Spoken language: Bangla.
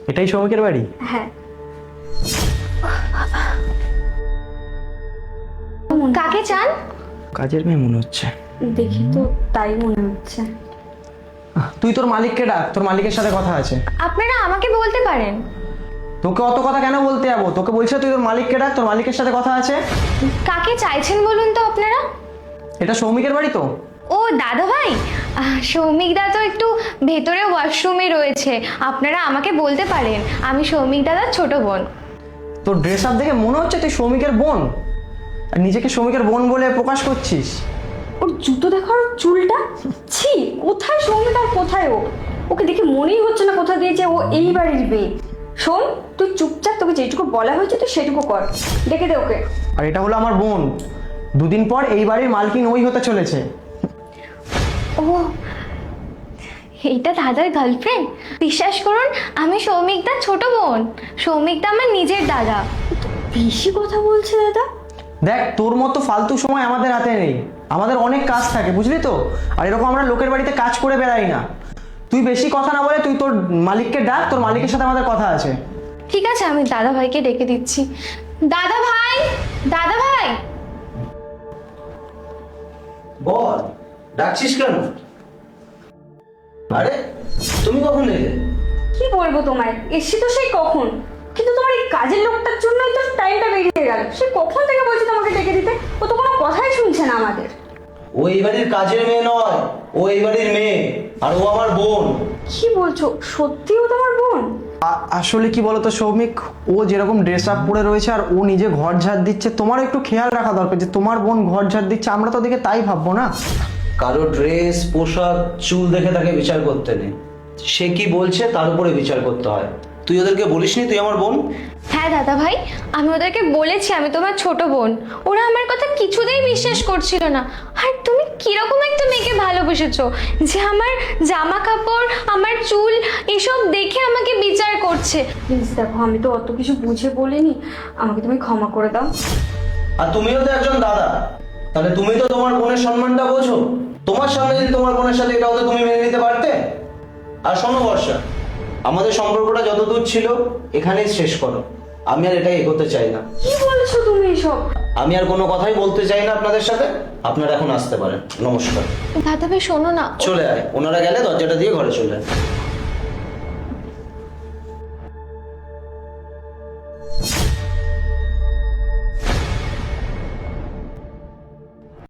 এটাই সৌমিকের বাড়ি? হ্যাঁ। কাকে চান? কাজের মেয়ে মনে হচ্ছে। দেখি তো তাই মনে হচ্ছে। তুই তোর মালিককে ডাক, তোর মালিকের সাথে কথা আছে। আপনারা আমাকে বলতে পারেন। তোকে অত কথা কেন বলতে যাবো? তোকে বলছে তুই তোর মালিককে ডাক, তোর মালিকের সাথে কথা আছে। কাকে চাইছেন বলুন তো আপনারা? এটা সৌমিকের বাড়ি তো? ও দাদা ভাই, সৌমিক দা তো একটু ভেতরে ওয়াশরুমে রয়েছে, আপনারা আমাকে বলতে পারেন। আমি সৌমিক দাদার ছোট বোন। তোর ড্রেস আপ দেখে মনে হচ্ছে তুই সৌমিকের বোন, আর নিজেকে সৌমিকের বোন বলে প্রকাশ করছিস। ওর জুতো দেখো, আর চুলটা, ছি! কোথায় সৌমিক আর কোথায় ও? ওকে দেখে মনেই হচ্ছে না কোথা দিয়েছে ও এই বাড়ির মেয়ে। শোন, তুই চুপচাপ, তোকে যেটুকু বলা হয়েছে তুই সেটুকু কর। ডেকে দে ওকে। আর এটা হলো আমার বোন, দুদিন পর এই বাড়ির মালকিন ওই হতে চলেছে। ও, এইটা দাদার গার্লফ্রেন্ড? বিশ্বাস করুন, আমি সৌমিক দার ছোট বোন। সৌমিক দা আমার নিজের দাদা। বেশি কথা বলছে দাদা। দেখ, তোর মতো ফালতু সময় আমাদের হাতে নেই, আমাদের অনেক কাজ থাকে, বুঝলি তো? আর এরকম আমরা লোকের বাড়িতে কাজ করে বেড়াই না। তুই বেশি কথা না বলে তুই তোর মালিককে ডাক, তোর মালিকের সাথে আমাদের কথা আছে। ঠিক আছে, আমি দাদা ভাইকে ডেকে দিচ্ছি। দাদা ভাই, দাদা ভাই। বল, ডাকছিস কেন? আরে তুমি কখন এলে? কি বলবো তোমায়, এসছি তো সেই কখন, কিন্তু তোমার এই কাজের লোকটার জন্যই তো টাইমটা বেরিয়ে গেল। সে কখন থেকে বলছে তোমাকে ডেকে দিতে, ও তো কোনো কথাই শুনছে না আমাদের। ও এই বাড়ির কাজের মেয়ে নয়, ও এই বাড়ির মেয়ে, আর ও আমার বোন। কি বলছো, সত্যিও তোমার বোন? আসলে কি বলতো সৌমিক, ও যেরকম ড্রেস আপ পরে রয়েছে আর ও নিজে ঘর ঝাড় দিচ্ছে, তোমার একটু খেয়াল রাখা দরকার যে তোমার বোন ঘর ঝাড় দিচ্ছে, আমরা তো দিকে তাই ভাববো না। কারো ড্রেস, পোশাক, চুল দেখে তাকে বিচার করতে নেই। সে কি বলছে তার উপরে বিচার করতে হয়। তুই ওদেরকে বলিসনি তুই আমার বোন? হ্যাঁ দাদা ভাই, আমি ওদেরকে বলেছি আমি তোমার ছোট বোন। ওরা আমার কথা কিছুতেই বিশ্বাস করছিল না। আর তুমি কিরকম একটা মেয়েকে ভালোবেসেছো যে আমার জামা কাপড়, আমার চুল এসব দেখে আমাকে বিচার করছে। প্লিজ দেখো, আমি তো অত কিছু বুঝে বলিনি, আমাকে তুমি ক্ষমা করে দাও। আর তুমিও তো একজন দাদা, তাহলে তুমি তো তোমার বোনের সম্মানটা বোঝো। তোমার সামনে যদি তোমার বোনের সাথে এটা হতো তুমি মেনে নিতে পারতে? আর শোনো বর্ষা, আমাদের সম্পর্কটা যতদূর ছিল এখানেই শেষ করো। আমি আর এটাই এগোতে চাই না। কি বলছো তুমি এসব? আমি আর কোনো কথাই বলতে চাই না আপনাদের সাথে। আপনারা এখন আসতে পারেন। নমস্কার। দাদা ভাই শোনো না। চলে আয়, ওনারা গেলে দরজাটা দিয়ে ঘরে চলে আয়।